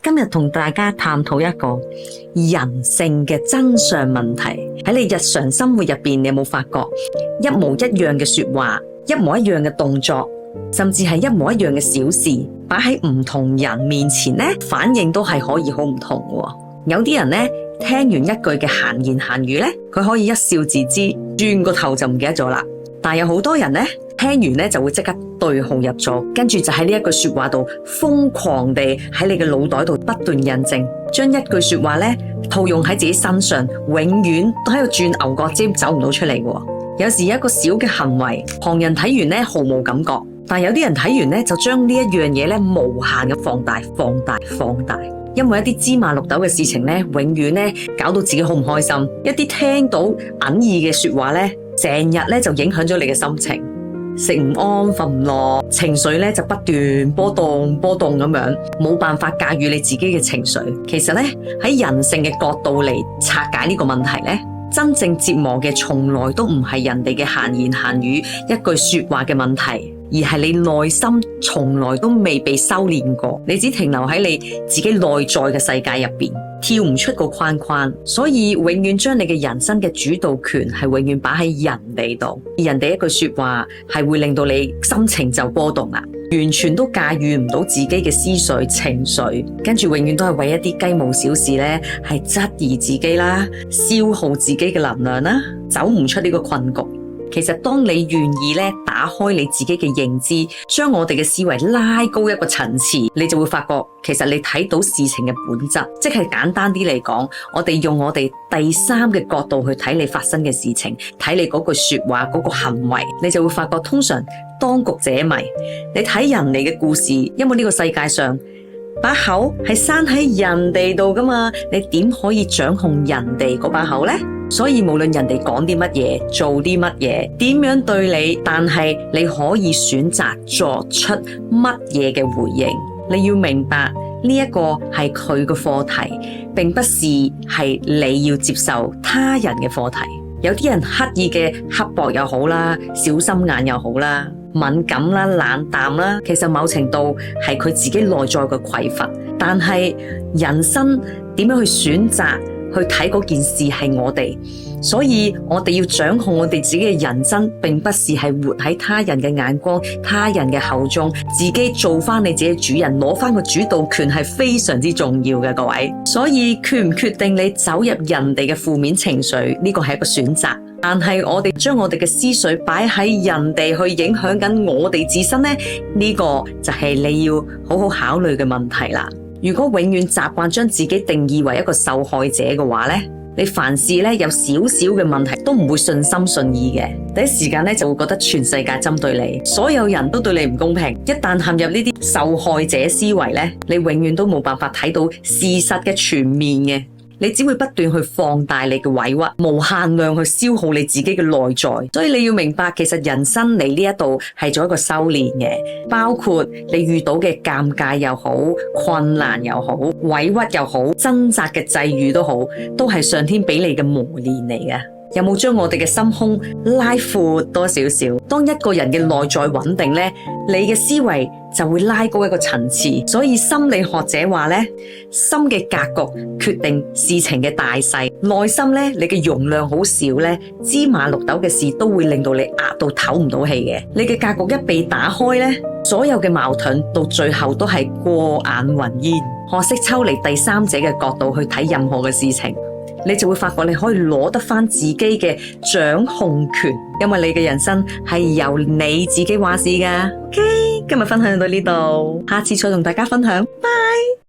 今日同大家探討一個人性嘅真相問題。喺你日常生活入邊，你有冇發覺一模一樣嘅說話，一模一樣嘅動作，甚至係一模一樣嘅小事，擺喺唔同人面前呢，反應都係可以好唔同嘅。有啲人呢，聽完一句嘅閒言閒語呢，佢可以一笑置之，轉個頭就唔記得咗啦。但有好多人呢，聽完呢就會即刻對號入座，跟住就喺呢一句說話度瘋狂地喺你嘅腦袋度不斷印證，將一句說話呢套用喺自己身上，永遠都喺度轉牛角尖，走唔到出嚟嘅。有時有一個小嘅行為，旁人睇完呢毫無感覺，但有啲人睇完呢就將呢一樣嘢呢無限嘅放大、放大、放大。因為一啲芝麻綠豆嘅事情呢，永遠呢搞到自己好唔開心。一啲聽到哽耳嘅說話呢，成日呢就影響咗你嘅心情。食唔安，瞓唔落，情緒咧就不斷波動咁樣，冇辦法駕馭你自己嘅情緒。其實咧喺人性嘅角度嚟拆解呢個問題咧，真正折磨嘅從來都唔係人哋嘅閒言閒語、一句說話嘅問題，而係你內心從來都未被修煉過，你只停留喺你自己內在嘅世界入邊，跳唔出個框框，所以永遠將你嘅人生嘅主導權係永遠擺喺人哋度，而人哋一句說話係會令到你心情就波動啦，完全都駕馭唔到自己嘅思緒情緒，跟住永遠都係為一啲雞毛小事呢係質疑自己啦，消耗自己嘅能量啦，走唔出呢個困局。其實當你願意打開你自己嘅認知，將我哋嘅思維拉高一個層次，你就會發覺其實你睇到事情嘅本質，即係簡單啲嚟講，我哋用我哋第三嘅角度去睇你發生嘅事情，睇你嗰句說話嗰個行為，你就會發覺通常當局者迷。你睇人哋嘅故事，因為呢個世界上把口係生喺人哋度噶嘛，你點可以掌控人哋嗰把口呢？所以無論人哋講啲乜嘢，做啲乜嘢，點樣對你，但係你可以選擇作出乜嘢嘅回應。你要明白呢一個係佢嘅課題，並不是係你要接受他人嘅課題。有啲人刻意嘅刻薄又好啦，小心眼又好啦，敏感啦，冷淡啦，其實某程度係佢自己內在嘅匱乏。但係人生點樣去選擇去睇嗰件事係我哋，所以我哋要掌控我哋自己嘅人生，並不是係活喺他人嘅眼光、他人嘅口中，自己做翻你自己主人，攞翻個主導權係非常之重要嘅，各位。所以決唔決定你走入人哋嘅負面情緒，呢個係一個選擇。但係我哋將我哋嘅思緒擺喺人哋去影響緊我哋自身呢，呢個就係你要好好考慮嘅問題啦。如果永遠習慣將自己定義為一個受害者嘅話呢，你凡事呢有少少嘅問題都唔會順心順意嘅，第一時間呢就會覺得全世界針對你，所有人都對你唔公平。一旦陷入呢啲受害者思維呢，你永遠都冇辦法睇到事實嘅全面嘅。你只會不斷去放大你嘅委屈，無限量去消耗你自己嘅內在。所以你要明白，其實人生嚟呢一度係做一個修煉嘅，包括你遇到嘅尷尬又好、困難又好、委屈又好、掙扎嘅際遇都好，都係上天俾你嘅磨練嚟嘅。有冇將我哋嘅心胸拉闊多少少？當一個人嘅內在穩定呢，你嘅思維就會拉高一個層次。所以心理學者話呢，心嘅格局決定事情嘅大細。內心呢，你嘅容量好少呢，芝麻綠豆嘅事都會令到你壓到唞唔到氣嘅。你嘅格局一被打開呢，所有嘅矛盾到最後都係過眼雲煙。學識抽離第三者嘅角度去睇任何嘅事情，你就會發覺你可以攞得返自己嘅掌控權，因為你嘅人生係由你自己話事㗎。OK，今日分享到呢度，下次再同大家分享。拜。